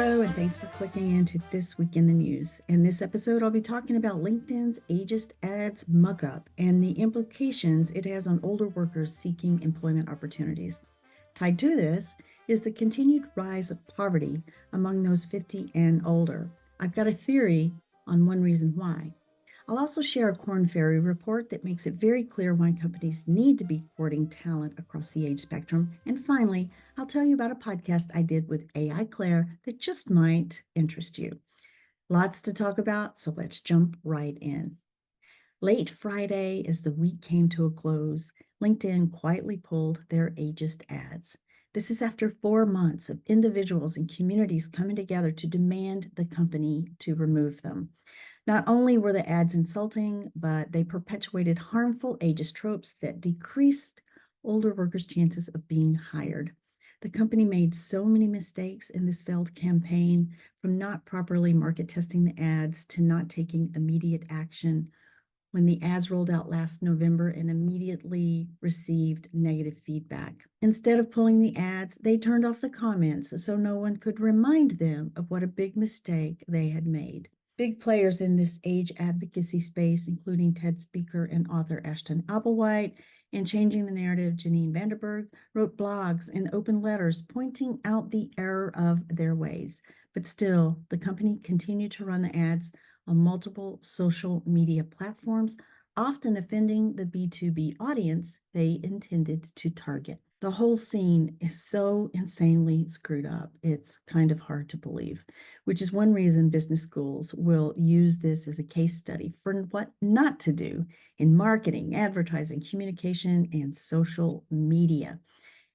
Hello, and thanks for clicking into This Week in the News. In this episode, I'll be talking about LinkedIn's ageist ads muck-up and the implications it has on older workers seeking employment opportunities. Tied to this is the continued rise of poverty among those 50 and older. I've got a theory on one reason why. I'll also share a Korn Ferry report that makes it very clear why companies need to be courting talent across the age spectrum. And finally, I'll tell you about a podcast I did with AI Claire that just might interest you. Lots to talk about, so let's jump right in. Late Friday, as the week came to a close, LinkedIn quietly pulled their ageist ads. This is after 4 months of individuals and communities coming together to demand the company to remove them. Not only were the ads insulting, but they perpetuated harmful ageist tropes that decreased older workers' chances of being hired. The company made so many mistakes in this failed campaign, from not properly market testing the ads to not taking immediate action when the ads rolled out last November and immediately received negative feedback. Instead of pulling the ads, they turned off the comments so no one could remind them of what a big mistake they had made. Big players in this age advocacy space, including TED speaker and author Ashton Applewhite, and Changing the Narrative, Janine Vanderberg, wrote blogs and open letters pointing out the error of their ways. But still, the company continued to run the ads on multiple social media platforms, often offending the B2B audience they intended to target. The whole scene is so insanely screwed up, it's kind of hard to believe, which is one reason business schools will use this as a case study for what not to do in marketing, advertising, communication, and social media.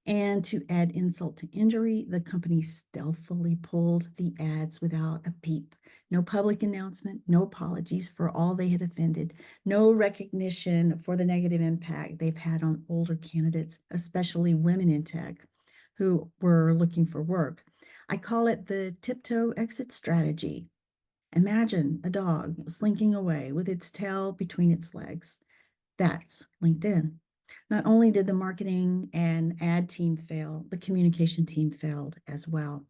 And to add insult to injury, the company stealthily pulled the ads without a peep. No public announcement, no apologies for all they had offended, no recognition for the negative impact they've had on older candidates, especially women in tech who were looking for work. I call it the tiptoe exit strategy. Imagine a dog slinking away with its tail between its legs. That's LinkedIn. Not only did the marketing and ad team fail, the communication team failed as well.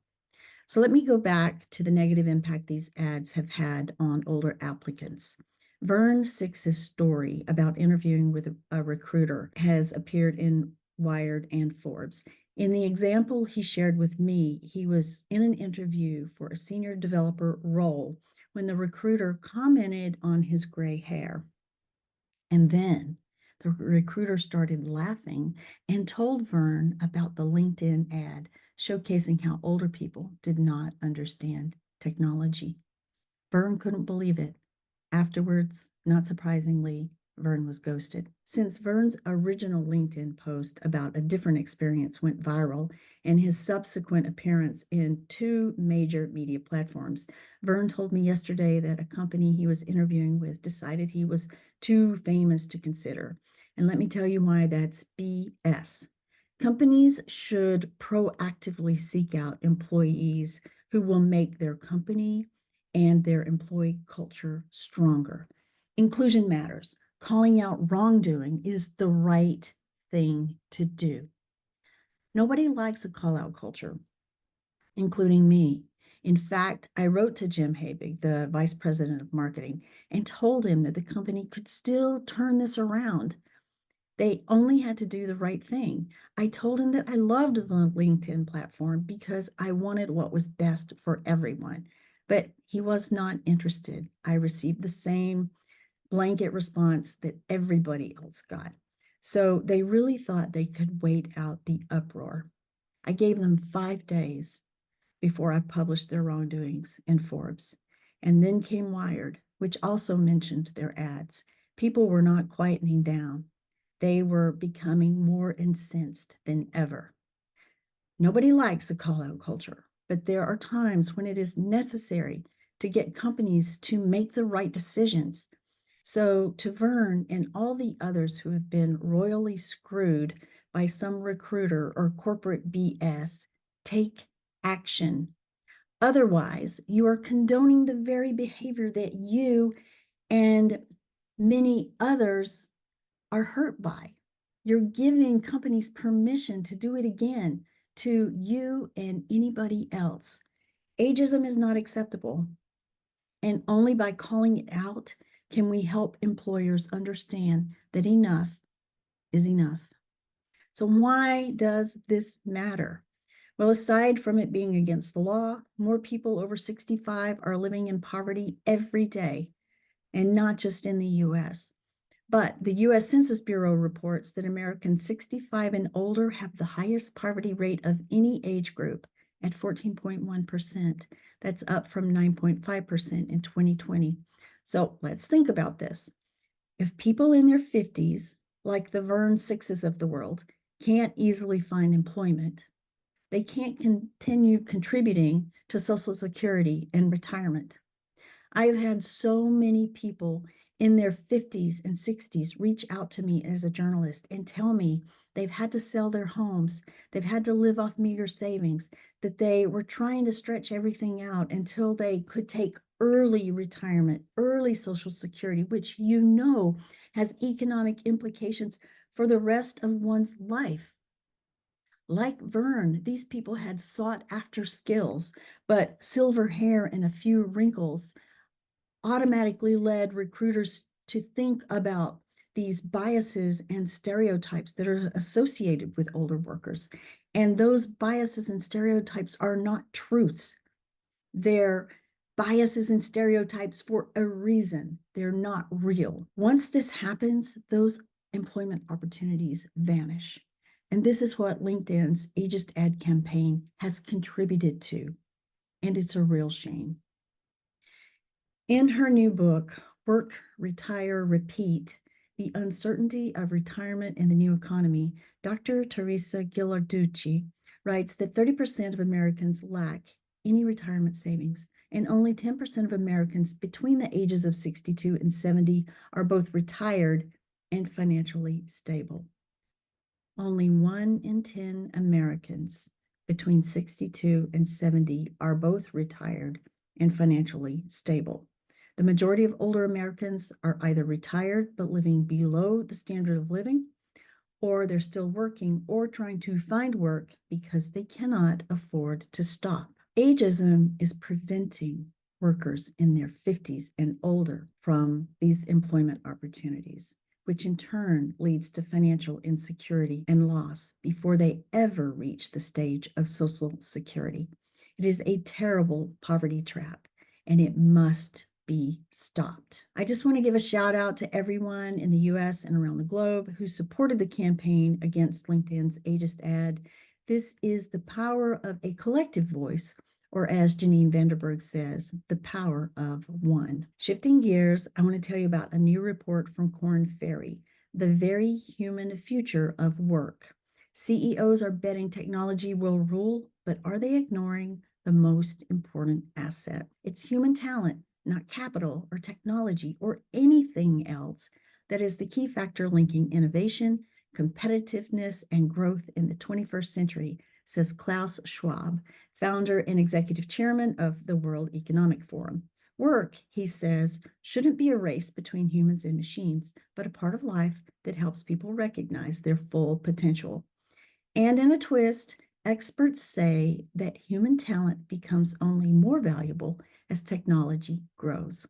So let me go back to the negative impact these ads have had on older applicants. Vern Six's story about interviewing with a recruiter has appeared in Wired and Forbes. In the example he shared with me, he was in an interview for a senior developer role when the recruiter commented on his gray hair. And then the recruiter started laughing and told Vern about the LinkedIn ad showcasing how older people did not understand technology. Vern couldn't believe it. Afterwards, not surprisingly, Vern was ghosted. Since Vern's original LinkedIn post about a different experience went viral and his subsequent appearance in 2 major media platforms, Vern told me yesterday that a company he was interviewing with decided he was too famous to consider. And let me tell you why that's BS. Companies should proactively seek out employees who will make their company and their employee culture stronger. Inclusion matters. Calling out wrongdoing is the right thing to do. Nobody likes a call out culture, including me. In fact, I wrote to Jim Habig, the vice president of marketing, and told him that the company could still turn this around. They only had to do the right thing. I told him that I loved the LinkedIn platform because I wanted what was best for everyone, but he was not interested. I received the same blanket response that everybody else got. So they really thought they could wait out the uproar. I gave them 5 days before I published their wrongdoings in Forbes. And then came Wired, which also mentioned their ads. People were not quietening down. They were becoming more incensed than ever. Nobody likes a call-out culture, but there are times when it is necessary to get companies to make the right decisions. So to Vern and all the others who have been royally screwed by some recruiter or corporate BS, take action. Otherwise, you are condoning the very behavior that you and many others are hurt by. You're giving companies permission to do it again to you and anybody else. Ageism is not acceptable, and only by calling it out can we help employers understand that enough is enough. So why does this matter? Well, aside from it being against the law, more people over 65 are living in poverty every day, and not just in the US. But the US Census Bureau reports that Americans 65 and older have the highest poverty rate of any age group at 14.1%. That's up from 9.5% in 2020. So let's think about this. If people in their 50s, like the Vern Sixes of the world, can't easily find employment, they can't continue contributing to Social Security and retirement. I've had so many people in their 50s and 60s reach out to me as a journalist and tell me they've had to sell their homes, they've had to live off meager savings, that they were trying to stretch everything out until they could take early retirement, early Social Security, which has economic implications for the rest of one's life. Like Vern, these people had sought after skills, but silver hair and a few wrinkles automatically led recruiters to think about these biases and stereotypes that are associated with older workers. And those biases and stereotypes are not truths. They're biases and stereotypes for a reason. They're not real. Once this happens, those employment opportunities vanish. And this is what LinkedIn's Ageist Ad campaign has contributed to. And it's a real shame. In her new book, Work, Retire, Repeat, The Uncertainty of Retirement and the New Economy, Dr. Teresa Ghilarducci writes that 30% of Americans lack any retirement savings, and only 10% of Americans between the ages of 62 and 70 are both retired and financially stable. Only 1 in 10 Americans between 62 and 70 are both retired and financially stable. The majority of older Americans are either retired but living below the standard of living, or they're still working or trying to find work because they cannot afford to stop. Ageism is preventing workers in their 50s and older from these employment opportunities, which in turn leads to financial insecurity and loss before they ever reach the stage of Social Security. It is a terrible poverty trap, and it must be stopped. I just want to give a shout out to everyone in the US and around the globe who supported the campaign against LinkedIn's Ageist Ad. This is the power of a collective voice, or as Janine Vanderberg says, the power of one. Shifting gears, I want to tell you about a new report from Korn Ferry, The Very Human Future of Work. CEOs are betting technology will rule, but are they ignoring the most important asset? It's human talent, not capital or technology or anything else that is the key factor linking innovation, competitiveness, and growth in the 21st century, says Klaus Schwab, founder and executive chairman of the World Economic Forum. Work, he says, shouldn't be a race between humans and machines, but a part of life that helps people recognize their full potential. And in a twist, experts say that human talent becomes only more valuable as technology grows.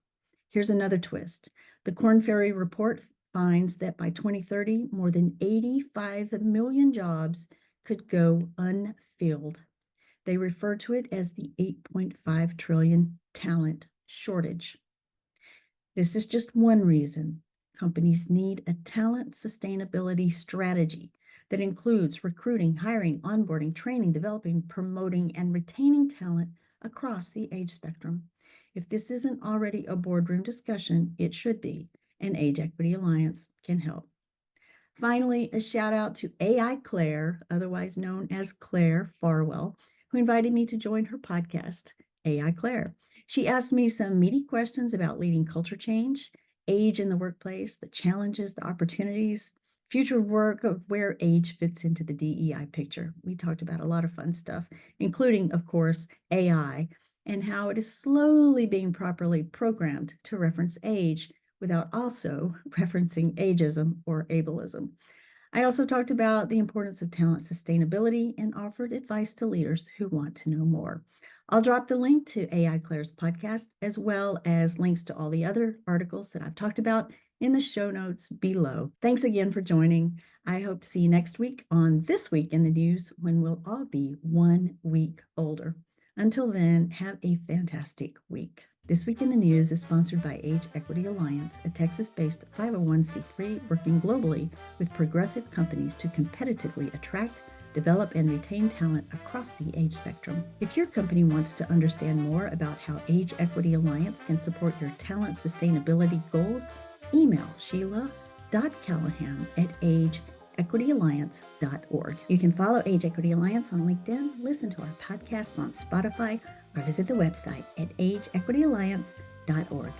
Here's another twist. The Korn Ferry report finds that by 2030, more than 85 million jobs could go unfilled. They refer to it as the 8.5 trillion talent shortage. This is just one reason companies need a talent sustainability strategy that includes recruiting, hiring, onboarding, training, developing, promoting, and retaining talent across the age spectrum. If this isn't already a boardroom discussion, it should be, and Age Equity Alliance can help. Finally, a shout out to AI Claire, otherwise known as Claire Farwell, who invited me to join her podcast, AI Claire. She asked me some meaty questions about leading culture change, age in the workplace, the challenges, the opportunities, future work, of where age fits into the DEI picture. We talked about a lot of fun stuff, including, of course, AI and how it is slowly being properly programmed to reference age without also referencing ageism or ableism. I also talked about the importance of talent sustainability and offered advice to leaders who want to know more. I'll drop the link to AI Claire's podcast, as well as links to all the other articles that I've talked about in the show notes below. Thanks again for joining. I hope to see you next week on This Week in the News, when we'll all be 1 week older. Until then, have a fantastic week. This Week in the News is sponsored by Age Equity Alliance, a Texas-based 501c3 working globally with progressive companies to competitively attract, develop, and retain talent across the age spectrum. If your company wants to understand more about how Age Equity Alliance can support your talent sustainability goals, email sheila.callahan@ageequityalliance.org. You can follow Age Equity Alliance on LinkedIn, listen to our podcasts on Spotify, or visit the website at ageequityalliance.org.